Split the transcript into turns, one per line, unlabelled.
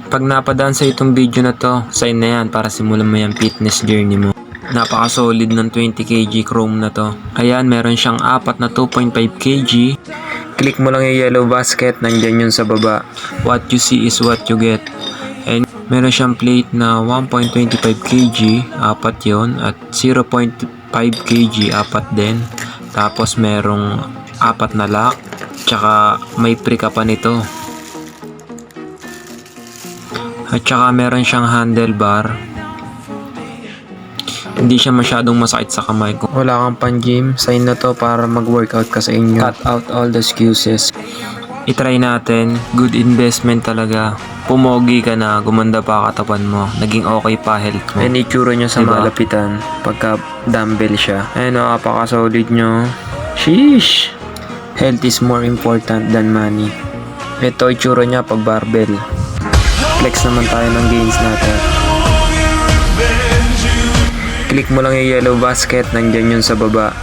Pag napadaan sa itong video na to, sign na yan para simulan mo yung fitness journey mo. Napaka-solid ng 20 kg chrome na to. Ayan, meron siyang apat na 2.5 kg. Click mo lang yung yellow basket, nandyan yun sa baba. What you see is what you get. And meron siyang plate na 1.25 kg, apat yon, at 0.5 kg, apat din. Tapos merong apat na lock, tsaka may pre ka pa nito. At saka meron siyang handlebar. Hindi siya masyadong masakit sa kamay. Kung wala kang pan-gym, sign na to para mag-workout ka sa inyo. Cut out all the excuses. I-try natin. Good investment talaga. Pumogi ka na, gumanda pa katawan mo. Naging okay pa health mo. And itsura niya sa malapitan pagka dumbbell siya. Ayun o, napaka-solid nyo. Sheesh! Health is more important than money. Ito itsura niya pag barbell. Flex naman tayo ng gains natin. Click mo lang yung yellow basket, nandyan yun sa baba.